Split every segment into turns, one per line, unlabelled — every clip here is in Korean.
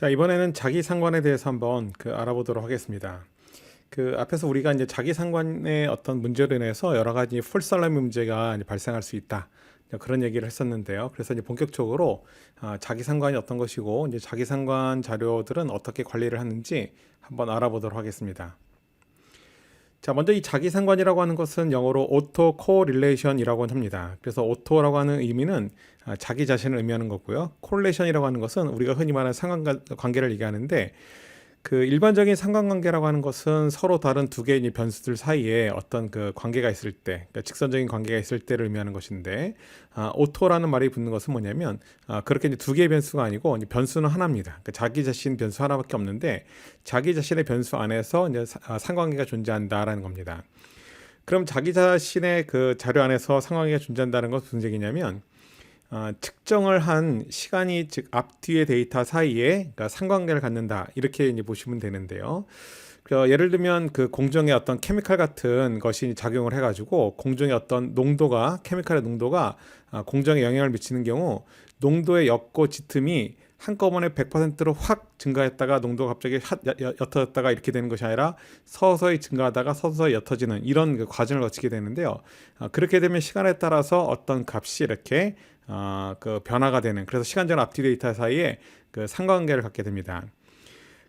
자, 이번에는 자기 상관에 대해서 한번 알아보도록 하겠습니다. 앞에서 우리가 이제 자기 상관의 어떤 문제로 인해서 여러 가지 폴살라미 문제가 이제 발생할 수 있다. 그런 얘기를 했었는데요. 그래서 이제 본격적으로 자기 상관이 어떤 것이고 이제 자기 상관 자료들은 어떻게 관리를 하는지 한번 알아보도록 하겠습니다. 자, 먼저 이 자기 상관이라고 하는 것은 영어로 auto correlation이라고 합니다. 그래서 auto라고 하는 의미는 자기 자신을 의미하는 거고요. correlation이라고 하는 것은 우리가 흔히 말하는 상관관계를 얘기하는데 일반적인 상관관계라고 하는 것은 서로 다른 두 개의 변수들 사이에 어떤 관계가 있을 때, 그러니까 직선적인 관계가 있을 때를 의미하는 것인데, 오토라는 말이 붙는 것은 뭐냐면, 그렇게 이제 두 개의 변수가 아니고, 이제 변수는 하나입니다. 그러니까 자기 자신 변수 하나밖에 없는데, 자기 자신의 변수 안에서 이제 상관관계가 존재한다라는 겁니다. 그럼 자기 자신의 자료 안에서 상관관계가 존재한다는 것은 무슨 얘기냐면, 측정을 한 시간이 즉 앞뒤의 데이터 사이에 그러니까 상관관계를 갖는다 이렇게 이제 보시면 되는데요. 예를 들면 공정의 어떤 케미칼 같은 것이 작용을 해가지고 공정의 어떤 농도가 케미칼의 농도가 공정에 영향을 미치는 경우 농도의 옅고 짙음이 한꺼번에 100%로 확 증가했다가 농도가 갑자기 옅어졌다가 이렇게 되는 것이 아니라 서서히 증가하다가 서서히 옅어지는 이런 과정을 거치게 되는데요. 그렇게 되면 시간에 따라서 어떤 값이 이렇게 변화가 되는 그래서 시간적 앞뒤 데이터 사이에 상관관계를 갖게 됩니다.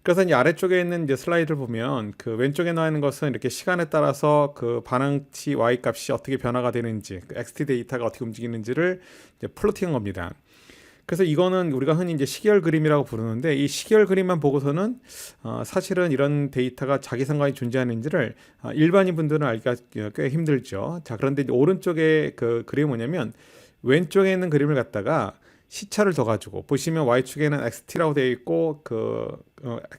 그래서 이제 아래쪽에 있는 이제 슬라이드를 보면 왼쪽에 나와 있는 것은 이렇게 시간에 따라서 반응치 y 값이 어떻게 변화가 되는지 xt 데이터가 어떻게 움직이는지를 이제 플로팅한 겁니다. 그래서 이거는 우리가 흔히 이제 시계열 그림이라고 부르는데 이 시계열 그림만 보고서는 사실은 이런 데이터가 자기 상관이 존재하는지를 일반인 분들은 알기가 꽤 힘들죠. 자, 그런데 이제 오른쪽에 그림이 뭐냐면 왼쪽에 있는 그림을 갖다가 시차를 더 가지고 보시면 y축에는 xt라고 되어 있고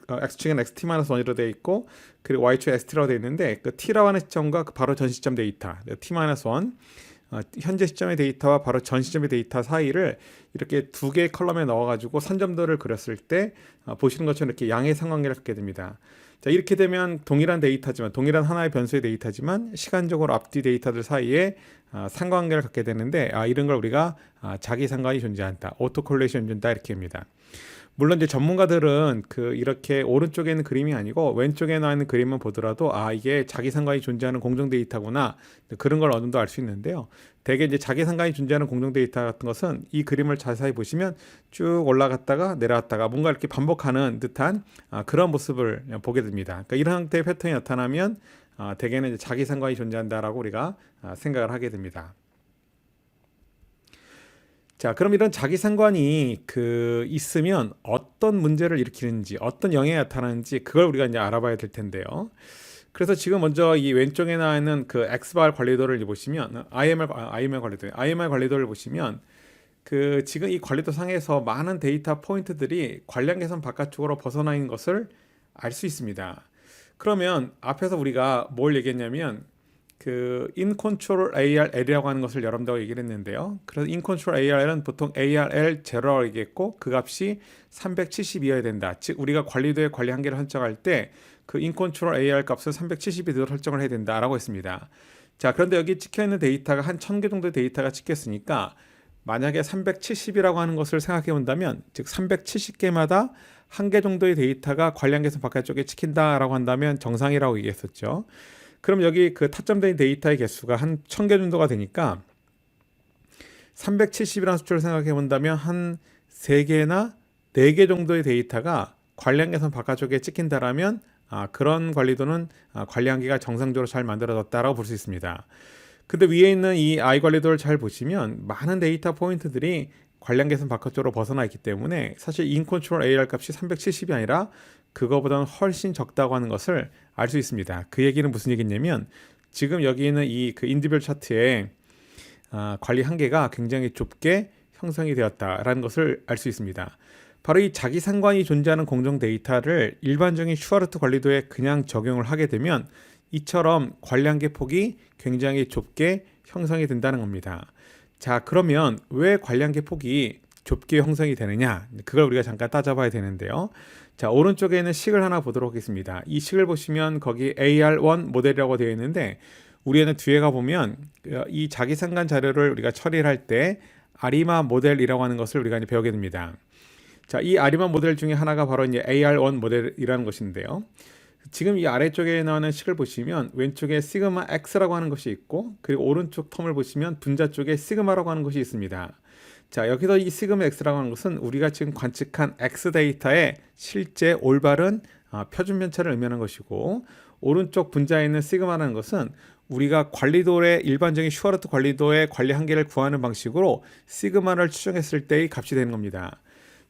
x축에는 xt-1으로 되어 있고 그리고 y축에 xt라고 되어 있는데 t라고 하는 시점과 바로 전 시점 데이터 t-1 현재 시점의 데이터와 바로 전 시점의 데이터 사이를 이렇게 두 개의 컬럼에 넣어가지고 선점도를 그렸을 때 보시는 것처럼 이렇게 양의 상관관계를 갖게 됩니다. 자, 이렇게 되면 동일한 데이터지만 동일한 하나의 변수의 데이터지만 시간적으로 앞뒤 데이터들 사이에 상관관계를 갖게 되는데 이런 걸 우리가 자기 상관이 존재한다, 오토 콜레이션 존재한다 이렇게 합니다. 물론 이제 전문가들은 이렇게 오른쪽에 있는 그림이 아니고 왼쪽에 나와 있는 그림만 보더라도 이게 자기 상관이 존재하는 공정 데이터구나 그런 걸 어느 정도 알 수 있는데요. 대개 이제 자기 상관이 존재하는 공정 데이터 같은 것은 이 그림을 자세히 보시면 쭉 올라갔다가 내려왔다가 뭔가 이렇게 반복하는 듯한 그런 모습을 보게 됩니다. 그러니까 이런 형태의 패턴이 나타나면 대개는 이제 자기 상관이 존재한다라고 우리가 생각을 하게 됩니다. 자, 그럼 이런 자기 상관이 있으면 어떤 문제를 일으키는지, 어떤 영향이 나타나는지 그걸 우리가 이제 알아봐야 될 텐데요. 그래서 지금 먼저 이 왼쪽에 나와 있는 X발 관리도를 보시면 IMR 관리도를 보시면 지금 이 관리도 상에서 많은 데이터 포인트들이 관련 계산 바깥쪽으로 벗어나 있는 것을 알 수 있습니다. 그러면 앞에서 우리가 뭘 얘기했냐면 in control ARL이라고 하는 것을 여러분들하고 얘기를 했는데요. 그래서 in control ARL은 보통 ARL 제로라고 얘기했고 그 값이 370이어야 된다. 즉 우리가 관리도의 관리 한계를 설정할 때 in control AR 값을 370이 설정을 해야 된다라고 했습니다. 자, 그런데 여기 찍혀 있는 데이터가 한 1000개 정도의 데이터가 찍혔으니까 만약에 370이라고 하는 것을 생각해 본다면 즉 370개마다 한 개 정도의 데이터가 관리 한계선 바깥쪽에 찍힌다라고 한다면 정상이라고 얘기했었죠. 그럼 여기 타점된 데이터의 개수가 한 1000개 정도가 되니까 370이라는 숫자를 생각해 본다면 한 3개나 4개 정도의 데이터가 관리 한계선 바깥쪽에 찍힌다라면 그런 관리도는 관리 한계가 정상적으로 잘 만들어졌다라고 볼 수 있습니다. 근데 위에 있는 이 I 관리도를 잘 보시면 많은 데이터 포인트들이 관리 한계선 바깥쪽으로 벗어나 있기 때문에 사실 in control AR 값이 370이 아니라 그거보다는 훨씬 적다고 하는 것을 알 수 있습니다. 그 얘기는 무슨 얘기냐면 지금 여기 있는 이 인디비듀얼 차트에 관리 한계가 굉장히 좁게 형성이 되었다라는 것을 알 수 있습니다. 바로 이 자기 상관이 존재하는 공정 데이터를 일반적인 슈아르트 관리도에 그냥 적용을 하게 되면 이처럼 관리 한계 폭이 굉장히 좁게 형성이 된다는 겁니다. 자, 그러면 왜 관리 한계 폭이 좁게 형성이 되느냐, 그걸 우리가 잠깐 따져봐야 되는데요. 자, 오른쪽에 있는 식을 하나 보도록 하겠습니다. 이 식을 보시면 거기 AR1 모델이라고 되어 있는데 우리는 뒤에 가보면 이 자기상관 자료를 우리가 처리를 할 때 아리마 모델이라고 하는 것을 우리가 이제 배우게 됩니다. 자, 이 아리마 모델 중에 하나가 바로 이제 AR1 모델이라는 것인데요. 지금 이 아래쪽에 나오는 식을 보시면 왼쪽에 시그마 X라고 하는 것이 있고, 그리고 오른쪽 텀을 보시면 분자 쪽에 시그마라고 하는 것이 있습니다. 자, 여기서 이 시그마 X라고 하는 것은 우리가 지금 관측한 X 데이터의 실제 올바른 표준 편차를 의미하는 것이고, 오른쪽 분자에 있는 시그마라는 것은 우리가 관리도의 일반적인 슈가르트 관리도의 관리 한계를 구하는 방식으로 시그마를 추정했을 때의 값이 되는 겁니다.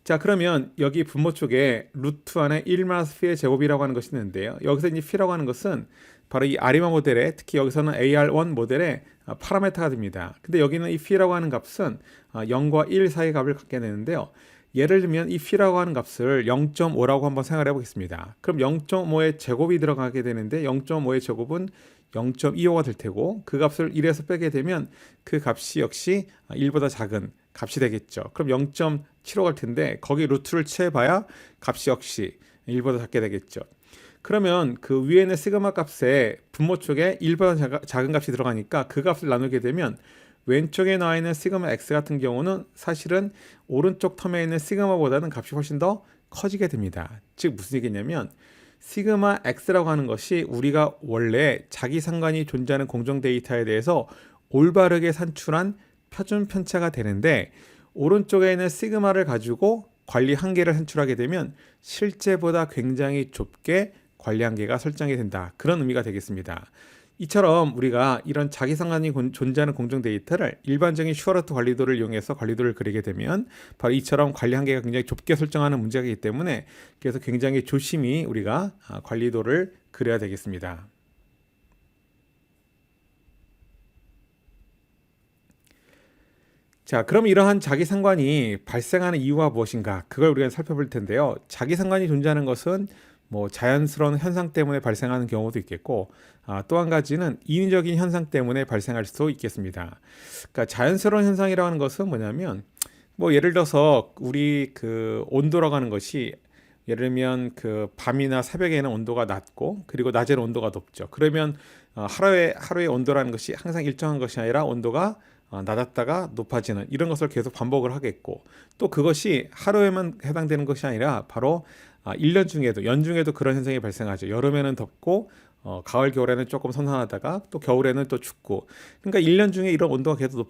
자, 그러면 여기 분모 쪽에 루트 안에 1-p의 제곱이라고 하는 것이 있는데요. 여기서 이 p라고 하는 것은 바로 이 아리마 모델에, 특히 여기서는 AR1 모델의 파라메타가 됩니다. 근데 여기는 이 p라고 하는 값은 0과 1 사이의 값을 갖게 되는데요. 예를 들면 이 p라고 하는 값을 0.5라고 한번 생각해 보겠습니다. 그럼 0.5의 제곱이 들어가게 되는데 0.5의 제곱은 0.25가 될 테고, 그 값을 1에서 빼게 되면 그 값이 역시 1보다 작은 값이 되겠죠. 그럼 0.75 갈 텐데 거기 루트를 취해봐야 값이 역시 1보다 작게 되겠죠. 그러면 그 위에는 시그마 값에 분모 쪽에 1보다 작은 값이 들어가니까 그 값을 나누게 되면 왼쪽에 나와 있는 시그마 X 같은 경우는 사실은 오른쪽 텀에 있는 시그마보다는 값이 훨씬 더 커지게 됩니다. 즉 무슨 얘기냐면 시그마 X라고 하는 것이 우리가 원래 자기 상관이 존재하는 공정 데이터에 대해서 올바르게 산출한 표준 편차가 되는데, 오른쪽에 있는 시그마를 가지고 관리 한계를 산출하게 되면 실제보다 굉장히 좁게 관리 한계가 설정이 된다. 그런 의미가 되겠습니다. 이처럼 우리가 이런 자기 상관이 존재하는 공정 데이터를 일반적인 슈가르트 관리도를 이용해서 관리도를 그리게 되면 바로 이처럼 관리 한계가 굉장히 좁게 설정하는 문제가 있기 때문에, 그래서 굉장히 조심히 우리가 관리도를 그려야 되겠습니다. 자, 그럼 이러한 자기 상관이 발생하는 이유가 무엇인가? 그걸 우리가 살펴볼 텐데요. 자기 상관이 존재하는 것은 뭐 자연스러운 현상 때문에 발생하는 경우도 있겠고, 또 한 가지는 인위적인 현상 때문에 발생할 수도 있겠습니다. 그러니까 자연스러운 현상이라고 하는 것은 뭐냐면, 뭐 예를 들어서 우리 그 온도라고 하는 것이, 예를 들면 그 밤이나 새벽에는 온도가 낮고 그리고 낮에는 온도가 높죠. 그러면 하루의 온도라는 것이 항상 일정한 것이 아니라 온도가 낮았다가 높아지는 이런 것을 계속 반복을 하겠고, 또 그것이 하루에만 해당되는 것이 아니라 바로 1년 중에도, 연중에도 그런 현상이 발생하죠. 여름에는 덥고 가을 겨울에는 조금 선선하다가 또 겨울에는 또 춥고, 그러니까 1년 중에 이런 온도가 계속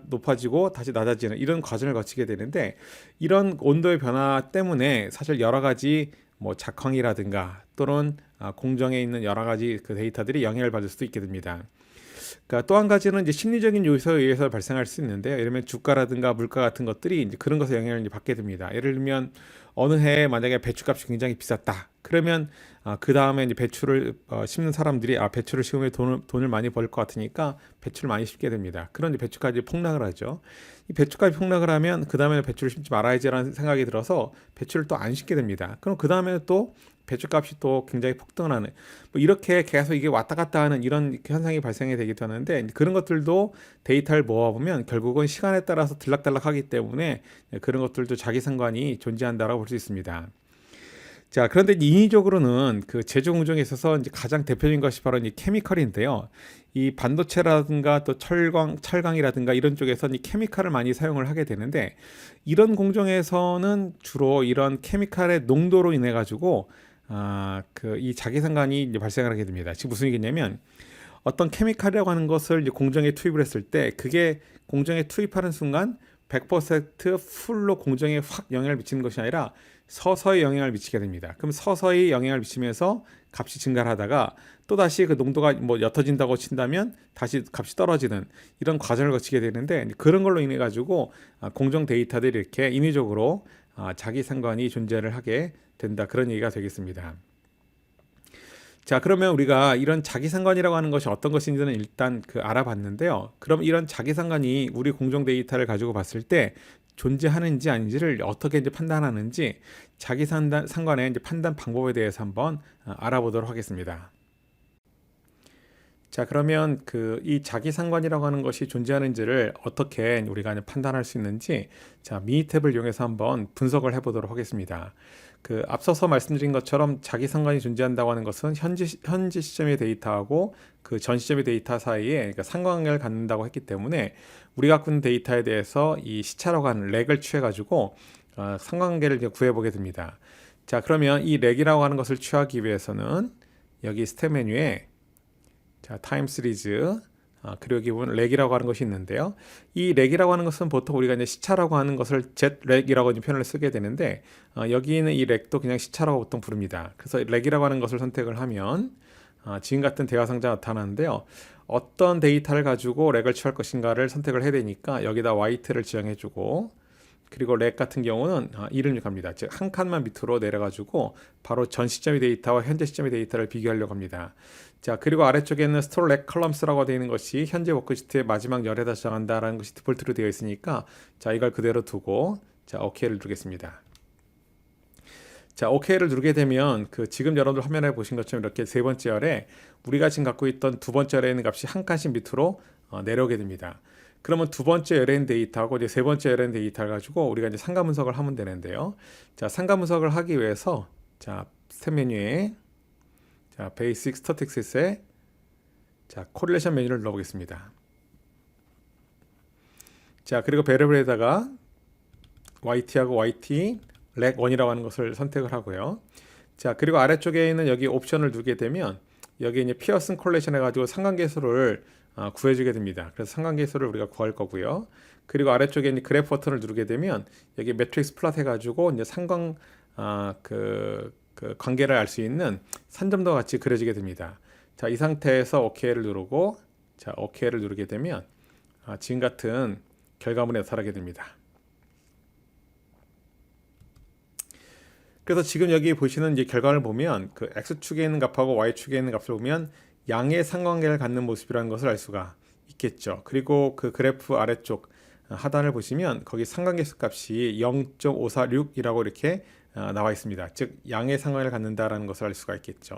높아지고 다시 낮아지는 이런 과정을 거치게 되는데, 이런 온도의 변화 때문에 사실 여러 가지 뭐 작황이라든가 또는 공정에 있는 여러 가지 그 데이터들이 영향을 받을 수도 있게 됩니다. 그러니까 또 한 가지는 이제 심리적인 요소에 의해서 발생할 수 있는데요. 예를 들면 주가라든가 물가 같은 것들이 이제 그런 것에 영향을 이제 받게 됩니다. 예를 들면 어느 해에 만약에 배추값이 굉장히 비쌌다. 그러면 그 다음에 이제 배추를 심는 사람들이 배추를 심으면 돈을 많이 벌 것 같으니까 배추를 많이 심게 됩니다. 그런데 배추까지 폭락을 하죠. 이 배추까지 폭락을 하면 그 다음에 배추를 심지 말아야지라는 생각이 들어서 배추를 또 안 심게 됩니다. 그럼 그 다음에 또 배추값이 또 굉장히 폭등을 하는, 뭐 이렇게 계속 이게 왔다 갔다 하는 이런 현상이 발생이 되기도 하는데, 그런 것들도 데이터를 모아보면 결국은 시간에 따라서 들락달락하기 때문에 그런 것들도 자기 상관이 존재한다라고 볼 수 있습니다. 자, 그런데 인위적으로는 그 제조 공정에 있어서 이제 가장 대표적인 것이 바로 이 케미컬인데요. 이 반도체라든가 또 철강이라든가 이런 쪽에서 이 케미칼을 많이 사용을 하게 되는데, 이런 공정에서는 주로 이런 케미칼의 농도로 인해 가지고 그 이 자기 상관이 이제 발생을 하게 됩니다. 지금 무슨 얘기냐면, 어떤 케미칼이라고 하는 것을 이제 공정에 투입을 했을 때 그게 공정에 투입하는 순간 100% 풀로 공정에 확 영향을 미치는 것이 아니라 서서히 영향을 미치게 됩니다. 그럼 서서히 영향을 미치면서 값이 증가를 하다가 또 다시 그 농도가 뭐 옅어진다고 친다면 다시 값이 떨어지는 이런 과정을 거치게 되는데, 그런 걸로 인해 가지고 공정 데이터들이 이렇게 인위적으로 자기 상관이 존재를 하게 된다, 그런 얘기가 되겠습니다. 자, 그러면 우리가 이런 자기상관이라고 하는 것이 어떤 것인지는 일단 알아봤는데요. 그럼 이런 자기상관이 우리 공정 데이터를 가지고 봤을 때 존재하는지 아닌지를 어떻게 이제 판단하는지, 자기상관의 이제 판단 방법에 대해서 한번 알아보도록 하겠습니다. 자, 그러면 이 자기상관이라고 하는 것이 존재하는지를 어떻게 우리가 판단할 수 있는지, 자, 미니 탭을 이용해서 한번 분석을 해보도록 하겠습니다. 앞서서 말씀드린 것처럼 자기상관이 존재한다고 하는 것은 현지 시점의 데이터하고 그 전 시점의 데이터 사이에, 그러니까 상관관계를 갖는다고 했기 때문에, 우리가 갖고 있는 데이터에 대해서 이 시차라고 하는 렉을 취해 가지고 상관관계를 이제 구해보게 됩니다. 자, 그러면 이 렉이라고 하는 것을 취하기 위해서는 여기 스텝 메뉴에 자, 타임 시리즈 그리고 여기 보면 렉이라고 하는 것이 있는데요. 이 렉이라고 하는 것은 보통 우리가 이제 시차라고 하는 것을 Z-렉이라고 표현을 쓰게 되는데 여기 있는 이 렉도 그냥 시차라고 보통 부릅니다. 그래서 렉이라고 하는 것을 선택을 하면 지금 같은 대화 상자가 나타나는데요. 어떤 데이터를 가지고 렉을 취할 것인가를 선택을 해야 되니까 여기다 white를 지정해주고 그리고 렉 같은 경우는 1을 갑니다. 즉 한 칸만 밑으로 내려가지고 바로 전 시점의 데이터와 현재 시점의 데이터를 비교하려고 합니다. 자, 그리고 아래쪽에는 스토어 렉 컬럼스라고 되어 있는 것이 현재 워크시트의 마지막 열에다 저장한다라는 것이 디폴트로 되어 있으니까 자, 이걸 그대로 두고 자, OK를 누르겠습니다. 자, OK를 누르게 되면 지금 여러분들 화면에 보신 것처럼 이렇게 세 번째 열에 우리가 지금 갖고 있던 두 번째 열에 있는 값이 한 칸씩 밑으로 내려오게 됩니다. 그러면 두 번째 열에 있는 데이터하고 이제 세 번째 열에 있는 데이터를 가지고 우리가 이제 상가 분석을 하면 되는데요. 자, 상가 분석을 하기 위해서 자, 스텝 메뉴에 자, 베이직 스태틱스에 자, 코릴레이션 메뉴를 넣어보겠습니다. 자, 그리고 베리어블에다가 YT하고 YT 렉 1이라고 하는 것을 선택을 하고요. 자, 그리고 아래쪽에 있는 여기 옵션을 두게 되면 여기 이제 피어슨 콜레이션 해가지고 상관계수를 구해주게 됩니다. 그래서 상관계수를 우리가 구할 거고요. 그리고 아래쪽에 있는 그래프 버튼을 누르게 되면 여기 매트릭스 플롯 해가지고 이제 그 관계를 알 수 있는 산점도 같이 그려지게 됩니다. 자, 이 상태에서 OK를 누르고 자, OK를 누르게 되면 지금 같은 결과물이 나타나게 됩니다. 그래서 지금 여기 보시는 이제 결과를 보면 그 X축에 있는 값하고 Y축에 있는 값을 보면 양의 상관관계를 갖는 모습이라는 것을 알 수가 있겠죠. 그리고 그 그래프 아래쪽 하단을 보시면 거기 상관계수 값이 0.546이라고 이렇게 나와 있습니다. 즉 양의 상관관계를 갖는다라는 것을 알 수가 있겠죠.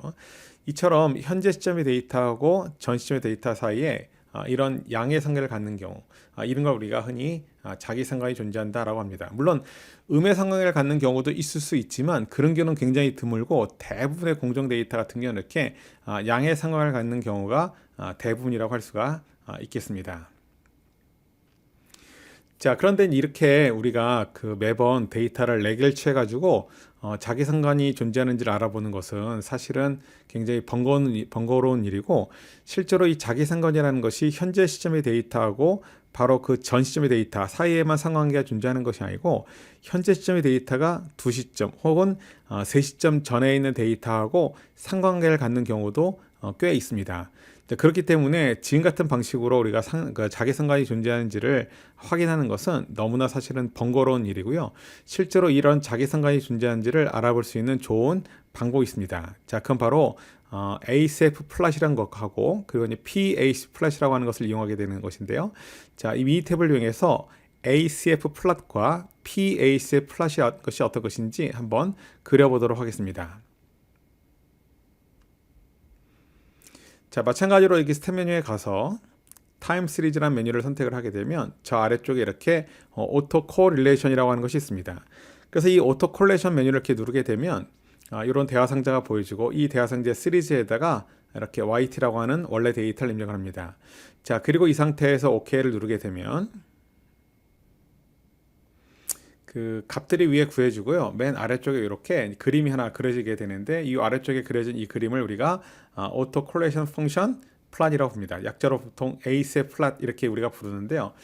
이처럼 현재 시점의 데이터하고 전 시점의 데이터 사이에 이런 양의 상관관계를 갖는 경우 이런 걸 우리가 흔히 자기 상관이 존재한다라고 합니다. 물론 음의 상관관계를 갖는 경우도 있을 수 있지만 그런 경우는 굉장히 드물고 대부분의 공정 데이터 같은 경우는 이렇게 양의 상관관계를 갖는 경우가 대부분이라고 할 수가 있겠습니다. 자, 그런데 이렇게 우리가 매번 데이터를 렉을 취해 가지고 자기 상관이 존재하는지를 알아보는 것은 사실은 굉장히 번거로운 일이고 실제로 이 자기 상관이라는 것이 현재 시점의 데이터하고 바로 그 전 시점의 데이터 사이에만 상관관계가 존재하는 것이 아니고 현재 시점의 데이터가 두 시점 혹은 세 시점 전에 있는 데이터하고 상관관계를 갖는 경우도 꽤 있습니다. 그렇기 때문에 지금 같은 방식으로 우리가 자기 상관이 존재하는지를 확인하는 것은 너무나 사실은 번거로운 일이고요. 실제로 이런 자기 상관이 존재하는지를 알아볼 수 있는 좋은 방법이 있습니다. 자, 그건 바로 ACF 플랫이라는 것하고 그리고 이제 PAC 플랫이라고 하는 것을 이용하게 되는 것인데요. 자, 이 미니 탭을 이용해서 ACF 플랫과 PACF 플랫이 것이 어떤 것인지 한번 그려보도록 하겠습니다. 자, 마찬가지로 여기 스텝 메뉴에 가서 타임 시리즈라는 메뉴를 선택을 하게 되면 저 아래쪽에 이렇게 오토 코릴레이션이라고 하는 것이 있습니다. 그래서 이 오토 코릴레이션 메뉴를 이렇게 누르게 되면 이런 대화 상자가 보여지고 이 대화 상자 시리즈에다가 이렇게 YT라고 하는 원래 데이터를 입력을 합니다. 자, 그리고 이 상태에서 OK를 누르게 되면 그 값들이 위에 구해주고요. 맨 아래쪽에 이렇게 그림이 하나 그려지게 되는데 이 아래쪽에 그려진 이 그림을 우리가 오토 콜레이션 펑션 플랫이라고 합니다. 약자로 보통 ACF 플랫 이렇게 우리가 부르는데요.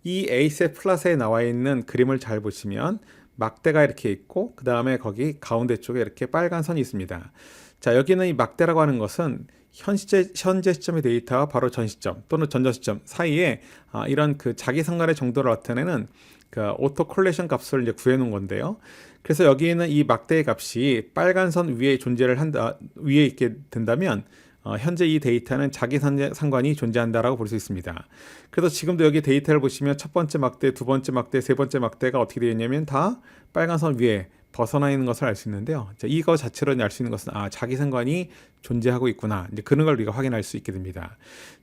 이 ACF 플랫에 나와 있는 그림을 잘 보시면 막대가 이렇게 있고 그 다음에 거기 가운데 쪽에 이렇게 빨간 선이 있습니다. 자, 여기는 이 막대라고 하는 것은 현재 시점의 데이터와 바로 전 시점 또는 전전 시점 사이에 이런 그 자기 상관의 정도를 나타내는 그 오토 콜레이션 값을 이제 구해 놓은 건데요. 그래서 여기에는 이 막대의 값이 빨간 선 위에 위에 있게 된다면 현재 이 데이터는 자기 상관이 존재한다라고 볼 수 있습니다. 그래서 지금도 여기 데이터를 보시면 첫 번째 막대, 두 번째 막대, 세 번째 막대가 어떻게 되어 있냐면 다 빨간 선 위에 벗어나 있는 것을 알 수 있는데요. 자, 이거 자체로 알 수 있는 것은 자기 상관이 존재하고 있구나. 이제 그런 걸 우리가 확인할 수 있게 됩니다.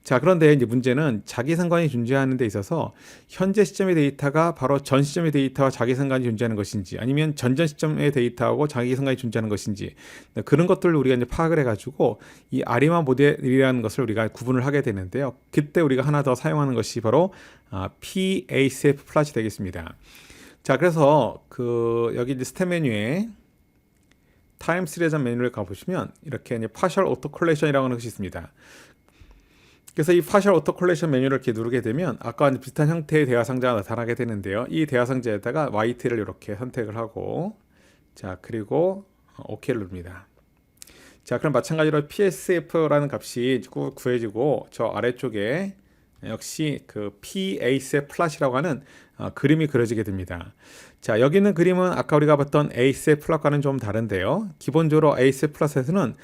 자, 그런데 이제 문제는 자기 상관이 존재하는 데 있어서 현재 시점의 데이터가 바로 전 시점의 데이터와 자기 상관이 존재하는 것인지 아니면 전전 시점의 데이터하고 자기 상관이 존재하는 것인지 그런 것들을 우리가 이제 파악을 해가지고 이 아리마 모델이라는 것을 우리가 구분을 하게 되는데요. 그때 우리가 하나 더 사용하는 것이 바로 PACF 플랫이 되겠습니다. 자, 그래서 여기 이제 스텝 메뉴에 타임 시리즈 메뉴를 가보시면 이렇게 이제 partial auto correlation이라고 하는 것이 있습니다. 그래서 이 partial auto correlation 메뉴를 이렇게 누르게 되면 아까 비슷한 형태의 대화 상자가 나타나게 되는데요. 이 대화 상자에다가 YT를 이렇게 선택을 하고, 자, 그리고 OK를 누릅니다. 자, 그럼 마찬가지로 PSF라는 값이 구해지고 저 아래쪽에 역시 그 PACF 플랫이라고 하는 그림이 그려지게 됩니다. 자, 여기 있는 그림은 아까 우리가 봤던 ACF 플랫과는 좀 다른데요. 기본적으로 ACF 플랫에서는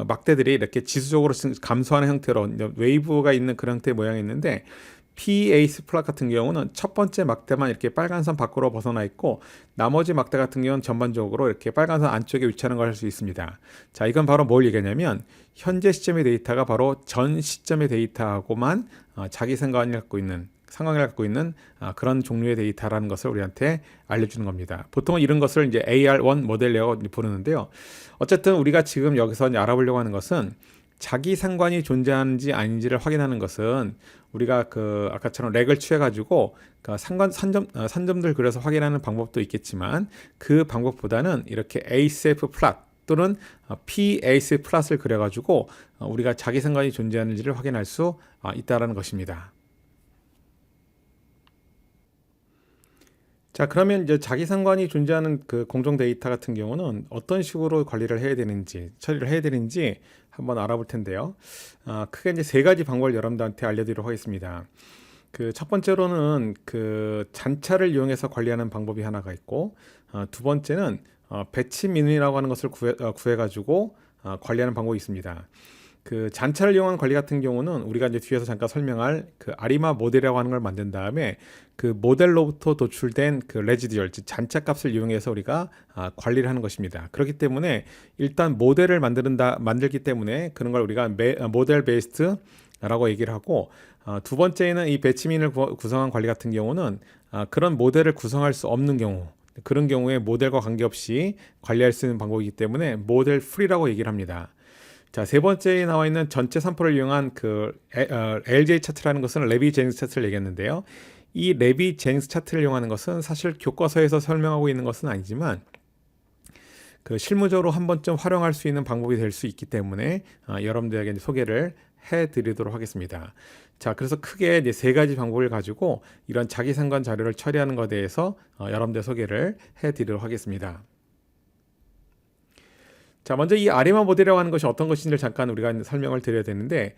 막대들이 이렇게 지수적으로 감소하는 형태로 웨이브가 있는 그런 형태의 모양이 있는데, PAC 플랫 같은 경우는 첫 번째 막대만 이렇게 빨간 선 밖으로 벗어나 있고 나머지 막대 같은 경우는 전반적으로 이렇게 빨간 선 안쪽에 위치하는 걸 할 수 있습니다. 자, 이건 바로 뭘 얘기하냐면 현재 시점의 데이터가 바로 전 시점의 데이터하고만 자기 상관을 갖고 있는 그런 종류의 데이터라는 것을 우리한테 알려주는 겁니다. 보통은 이런 것을 이제 AR1 모델이라고 부르는데요. 어쨌든 우리가 지금 여기서 이제 알아보려고 하는 것은 자기 상관이 존재하는지 아닌지를 확인하는 것은 우리가 아까처럼 렉을 취해가지고 산점들 그려서 확인하는 방법도 있겠지만 그 방법보다는 이렇게 ACF 플랫 또는 PACF 플랫을 그려가지고 우리가 자기 상관이 존재하는지를 확인할 수 있다는 것입니다. 자, 그러면 이제 자기 상관이 존재하는 그 공정 데이터 같은 경우는 어떤 식으로 관리를 해야 되는지, 처리를 해야 되는지 한번 알아볼 텐데요. 크게 이제 세 가지 방법을 여러분들한테 알려드리도록 하겠습니다. 첫 번째로는 잔차를 이용해서 관리하는 방법이 하나가 있고, 두 번째는 배치 민이라고 하는 것을 구해가지고 관리하는 방법이 있습니다. 잔차를 이용한 관리 같은 경우는 우리가 이제 뒤에서 잠깐 설명할 아리마 모델이라고 하는 걸 만든 다음에 그 모델로부터 도출된 레지듀얼, 즉 잔차 값을 이용해서 우리가 관리를 하는 것입니다. 그렇기 때문에 일단 모델을 만들기 때문에 그런 걸 우리가 모델 베이스드라고 얘기를 하고, 두 번째는 이 배치민을 구성한 관리 같은 경우는 그런 모델을 구성할 수 없는 경우, 그런 경우에 모델과 관계없이 관리할 수 있는 방법이기 때문에 모델 프리라고 얘기를 합니다. 자, 세 번째에 나와 있는 전체 산포를 이용한 LJ 차트라는 것은 레비 제닝스 차트를 얘기했는데요. 이 레비 제닝스 차트를 이용하는 것은 사실 교과서에서 설명하고 있는 것은 아니지만 실무적으로 한 번쯤 활용할 수 있는 방법이 될 수 있기 때문에 여러분들에게 소개를 해드리도록 하겠습니다. 자, 그래서 크게 이제 세 가지 방법을 가지고 이런 자기 상관 자료를 처리하는 것에 대해서 여러분들 소개를 해드리도록 하겠습니다. 자, 먼저 이 아리마 모델이라고 하는 것이 어떤 것인지를 잠깐 우리가 설명을 드려야 되는데,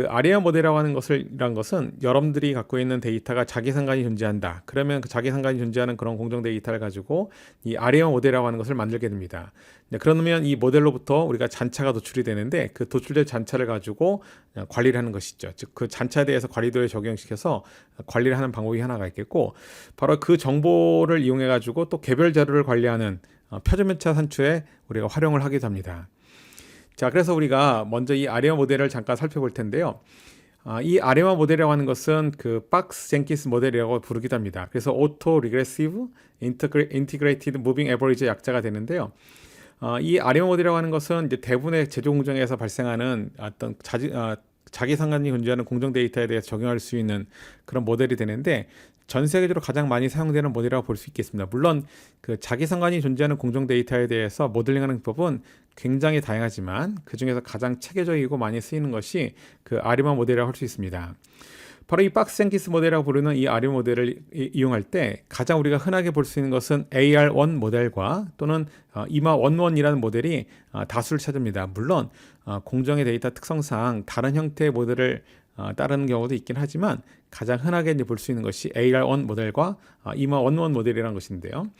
아리마 모델이라고 하는 이란 것은 여러분들이 갖고 있는 데이터가 자기 상관이 존재한다. 그러면 자기 상관이 존재하는 그런 공정 데이터를 가지고 이 아리마 모델이라고 하는 것을 만들게 됩니다. 그러면 이 모델로부터 우리가 잔차가 도출이 되는데 그 도출된 잔차를 가지고 관리를 하는 것이죠. 즉 잔차에 대해서 관리도에 적용시켜서 관리를 하는 방법이 하나가 있겠고, 바로 그 정보를 이용해 가지고 또 개별 자료를 관리하는 표준면차 산출에 우리가 활용을 하기도 합니다. 자, 그래서 우리가 먼저 이 아리마 모델을 잠깐 살펴볼 텐데요. 이 아리마 모델이라고 하는 것은 박스 젠킨스 모델이라고 부르기도 합니다. 그래서 오토 리그레시브 인티그레이티드 무빙 에버리지의 약자가 되는데요. 이 아리마 모델이라고 하는 것은 이제 대부분의 제조 공정에서 발생하는 어떤 자기 상관이 존재하는 공정 데이터에 대해서 적용할 수 있는 그런 모델이 되는데, 전 세계적으로 가장 많이 사용되는 모델이라고 볼 수 있겠습니다. 물론 자기 상관이 존재하는 공정 데이터에 대해서 모델링하는 법은 굉장히 다양하지만 그 중에서 가장 체계적이고 많이 쓰이는 것이 아리마 모델이라고 할 수 있습니다. 바로 이 박스 젠킨스 모델이라고 부르는 이 아리마 모델을 이용할 때 가장 우리가 흔하게 볼 수 있는 것은 AR1 모델과 또는 이마11이라는 모델이 다수를 차지합니다. 물론 공정의 데이터 특성상 다른 형태의 모델을 따르는 경우도 있긴 하지만 가장 흔하게 볼 수 있는 것이 AR1 모델과 이마11 모델이라는 것인데요.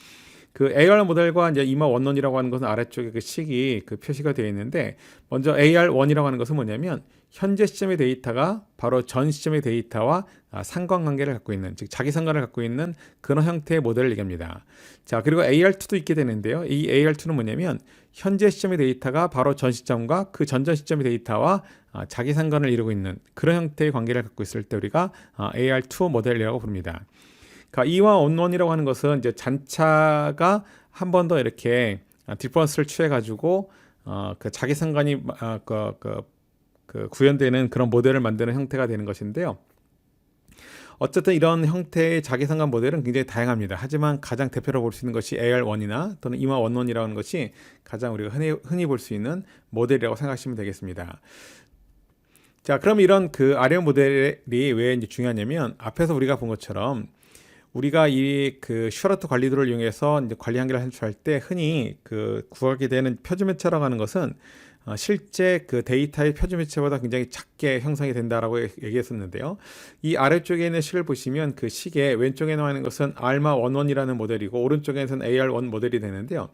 AR 모델과 이제 이마11이라고 하는 것은 아래쪽에 식이 표시가 되어 있는데, 먼저 AR1이라고 하는 것은 뭐냐면 현재 시점의 데이터가 바로 전 시점의 데이터와 상관관계를 갖고 있는, 즉 자기 상관을 갖고 있는 그런 형태의 모델을 얘기합니다. 자, 그리고 AR2도 있게 되는데요. 이 AR2는 뭐냐면 현재 시점의 데이터가 바로 전 시점과 그 전전 시점의 데이터와 자기 상관을 이루고 있는 그런 형태의 관계를 갖고 있을 때 우리가 AR2 모델이라고 부릅니다. 이와11이라고 하는 것은 이제 잔차가 한 번 더 이렇게 디퍼런스를 취해가지고 자기 상관이 구현되는 그런 모델을 만드는 형태가 되는 것인데요. 어쨌든 이런 형태의 자기상관 모델은 굉장히 다양합니다. 하지만 가장 대표로 볼 수 있는 것이 AR1이나 또는 이마11이라는 것이 가장 우리가 흔히 볼 수 있는 모델이라고 생각하시면 되겠습니다. 자, 그럼 이런 그 RM 모델이 왜 이제 중요하냐면 앞에서 우리가 본 것처럼 우리가 이 그 슈아르트 관리도를 이용해서 이제 관리 한계를 산출할 때 흔히 그 구하게 되는 표준매체라고 하는 것은 실제 그 데이터의 표준매체보다 굉장히 작게 형성이 된다라고 얘기했었는데요. 이 아래쪽에 있는 식을 보시면 그 식의 왼쪽에 나와 있는 것은 ARMA11이라는 모델이고 오른쪽에서는 AR1 모델이 되는데요.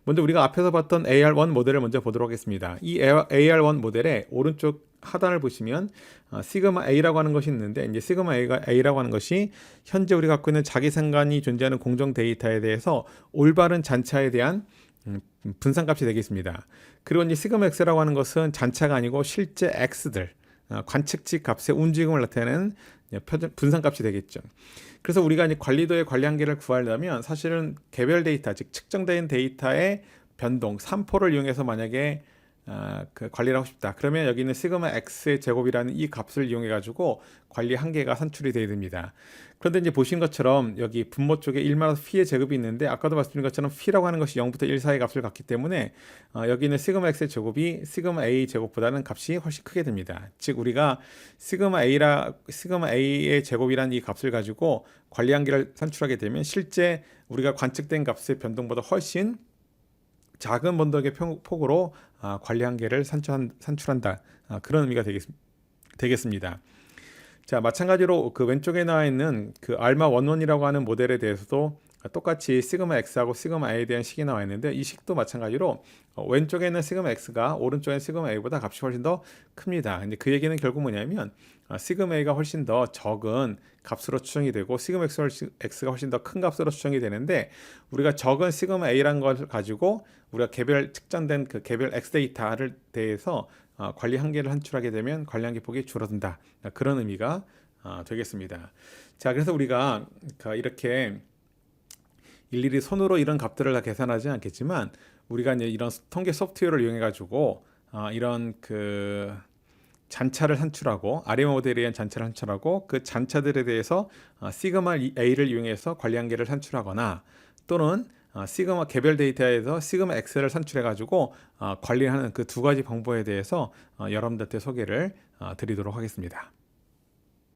먼저 우리가 앞에서 봤던 AR1 모델을 먼저 보도록 하겠습니다. 이 AR1 모델의 오른쪽 하단을 보시면 시그마 A라고 하는 것이 있는데 이제 시그마 A라고 하는 것이 현재 우리가 갖고 있는 자기상관이 존재하는 공정 데이터에 대해서 올바른 잔차에 대한 분산값이 되겠습니다. 그리고 이제 시그마 X라고 하는 것은 잔차가 아니고 실제 X들 관측지 값의 움직임을 나타내는 분산값이 되겠죠. 그래서 우리가 이제 관리도의 관리 한계를 구하려면 사실은 개별 데이터, 즉 측정된 데이터의 변동 3포를 이용해서 만약에 그 관리를 하고 싶다. 그러면 여기 있는 시그마 X의 제곱이라는 이 값을 이용해 가지고 관리 한계가 산출이 되어야 됩니다. 그런데 이제 보신 것처럼 여기 분모 쪽에 1마이너스 P의 제곱이 있는데 아까도 말씀드린 것처럼 P라고 하는 것이 0부터 1 사이의 값을 갖기 때문에 여기 있는 시그마 X의 제곱이 시그마 A 제곱보다는 값이 훨씬 크게 됩니다. 즉 우리가 시그마 A의 제곱이라는 이 값을 가지고 관리 한계를 산출하게 되면 실제 우리가 관측된 값의 변동보다 훨씬 작은 번덕의 폭으로 관리 한계를 산출한다. 그런 의미가 되겠습니다. 자, 마찬가지로 그 왼쪽에 나와 있는 그 알마11이라고 하는 모델에 대해서도 똑같이 시그마 X하고 시그마 A에 대한 식이 나와 있는데 이 식도 마찬가지로 왼쪽에 있는 시그마 X가 오른쪽에 있는 시그마 A보다 값이 훨씬 더 큽니다. 근데 그 얘기는 결국 뭐냐면 시그마 A가 훨씬 더 적은 값으로 추정이 되고 시그마 X가 훨씬 더 큰 값으로 추정이 되는데 우리가 적은 시그마 A라는 걸 가지고 우리가 개별 측정된 그 개별 X 데이터를 대해서 관리 한계를 산출하게 되면 관리 한계 폭이 줄어든다. 그런 의미가 되겠습니다. 자, 그래서 우리가 이렇게 일일이 손으로 이런 값들을 다 계산하지 않겠지만 우리가 이제 이런 통계 소프트웨어를 이용해 가지고 이런 그 잔차를 산출하고 RM 모델에 의한 잔차를 산출하고 그 잔차들에 대해서 시그마 A를 이용해서 관리 한계를 산출하거나 또는 시그마 개별 데이터에서 시그마 X를 산출해 가지고 관리하는 그 두 가지 방법에 대해서 여러분들한테 소개를 드리도록 하겠습니다.